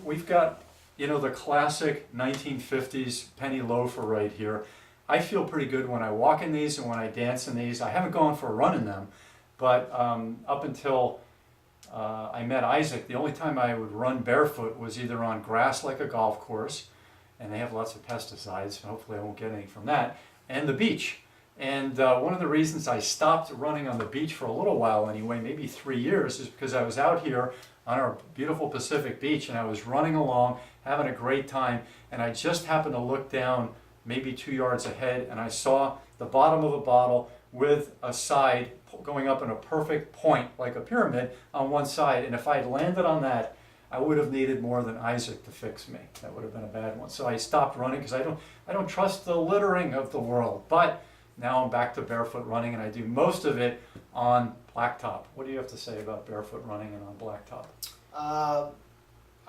we've got, the classic 1950s penny loafer right here. I feel pretty good when I walk in these and when I dance in these. I haven't gone for a run in them, but up until I met Isaac, the only time I would run barefoot was either on grass like a golf course, and they have lots of pesticides, so hopefully I won't get any from that, and the beach. And one of the reasons I stopped running on the beach for a little while anyway, maybe 3 years, is because I was out here on our beautiful Pacific beach and I was running along, having a great time, and I just happened to look down maybe 2 yards ahead and I saw the bottom of a bottle with a side going up in a perfect point, like a pyramid, on one side. And if I had landed on that, I would have needed more than Isaac to fix me. That would have been a bad one. So I stopped running because I don't trust the littering of the world. But now I'm back to barefoot running, and I do most of it on blacktop. What do you have to say about barefoot running and on blacktop?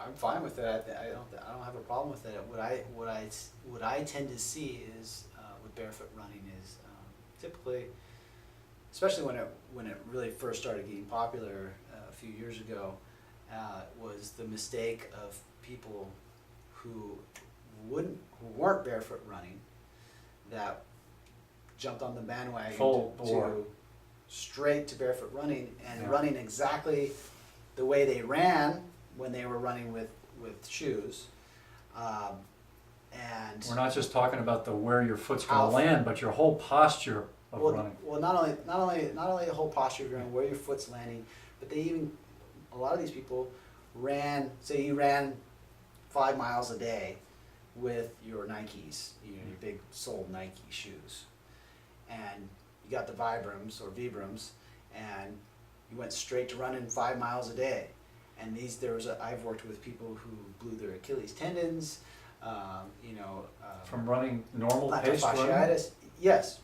I'm fine with it. I don't have a problem with it. What I tend to see is with barefoot running is typically, especially when it really first started getting popular a few years ago, was the mistake of people who weren't barefoot running that jumped on the bandwagon to straight to barefoot running and running exactly the way they ran when they were running with shoes. And we're not just talking about where your foot's going to land, but your whole posture of running. Well, not only the whole posture of running, where your foot's landing, but a lot of these people say you ran 5 miles a day with your Nikes, your big soled Nike shoes, and you got the Vibrams or Vibrams, and you went straight to running 5 miles a day. And I've worked with people who blew their Achilles tendons, from running normal pace running? Yes.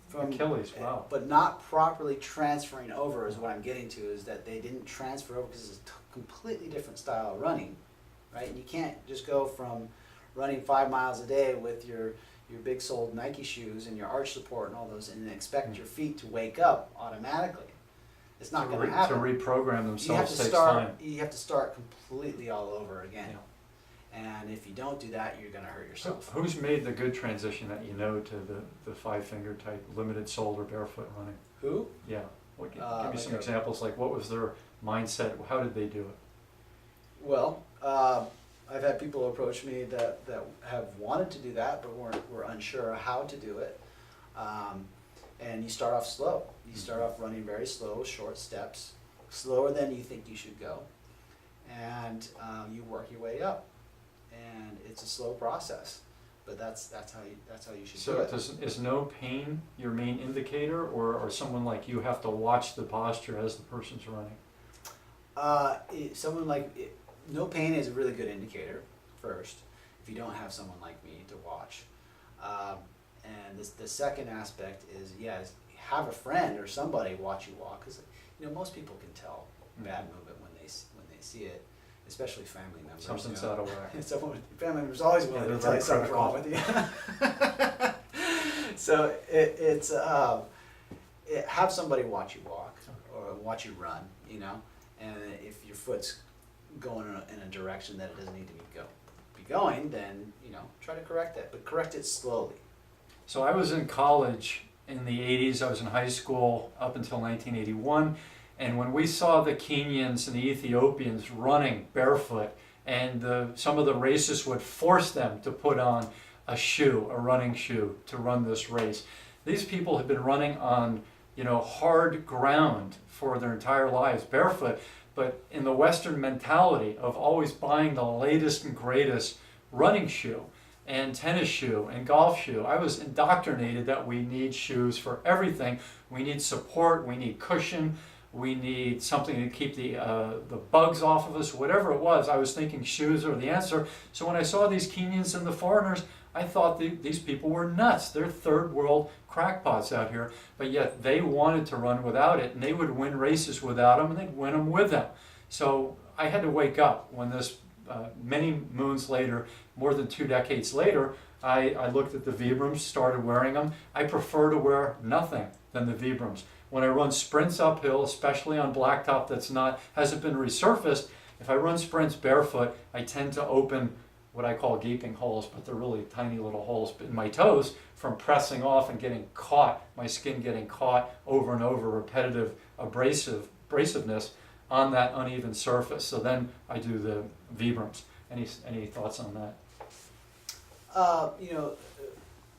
From Achilles, wow. But not properly transferring over is what I'm getting to, is that they didn't transfer over because it's a completely different style of running, right? And you can't just go from running 5 miles a day with your big soled Nike shoes and your arch support and all those and expect your feet to wake up automatically. It's not going to happen. To reprogram themselves takes time. You have to start completely all over again. Yeah. And if you don't do that, you're going to hurt yourself. Who's made the good transition that to the five-finger type limited soled or barefoot running? Who? Yeah. Give me some examples. Like, what was their mindset? How did they do it? Well, I've had people approach me that have wanted to do that, but were unsure how to do it. And you start off slow. You start off running very slow, short steps, slower than you think you should go, and you work your way up. And it's a slow process, but that's how you should do it. So is no pain your main indicator, or someone like you have to watch the posture as the person's running? No pain is a really good indicator first, if you don't have someone like me to watch. And the second aspect is, have a friend or somebody watch you walk, because most people can tell bad movement when they see it, especially family members. Something's out of whack. Family members always willing to tell you something's wrong with you. So it's have somebody watch you walk or watch you run, and if your foot's going in a direction that it doesn't need to be going, then try to correct that, but correct it slowly. So I was in college in the 80s. I was in high school up until 1981. And when we saw the Kenyans and the Ethiopians running barefoot, and some of the races would force them to put on a running shoe, to run this race. These people had been running on, hard ground for their entire lives, barefoot, but in the Western mentality of always buying the latest and greatest running shoe and tennis shoe and golf shoe. I was indoctrinated that we need shoes for everything. We need support, we need cushion, we need something to keep the bugs off of us, whatever it was. I was thinking shoes are the answer. So when I saw these Kenyans and the foreigners, I thought these people were nuts. They're third world crackpots out here, but yet they wanted to run without it, and they would win races without them, and they'd win them with them. So I had to wake up when this, many moons later, more than 2 decades later, I looked at the Vibrams, started wearing them. I prefer to wear nothing than the Vibrams. When I run sprints uphill, especially on blacktop hasn't been resurfaced, If I run sprints barefoot, I tend to open what I call gaping holes, but they're really tiny little holes in my toes from pressing off and getting caught, my skin getting caught over and over, repetitive abrasiveness on that uneven surface. So then I do the Vibrams. Any thoughts on that? You know,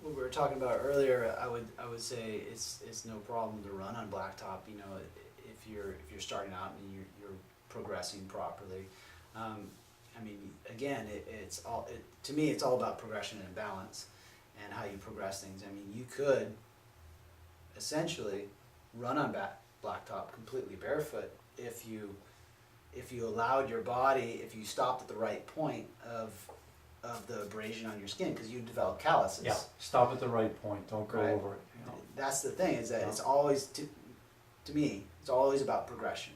what we were talking about earlier, I would say it's no problem to run on blacktop. You know, if you're starting out and you're progressing properly. I mean, again, to me, it's all about progression and balance, and how you progress things. I mean, you could essentially run on blacktop completely barefoot if you allowed your body, if you stopped at the right point of the abrasion on your skin, because you develop calluses. Yeah, stop at the right point. Don't go Right. over it. You know? That's the thing, is that Yeah. it's always, to me, it's always about progression.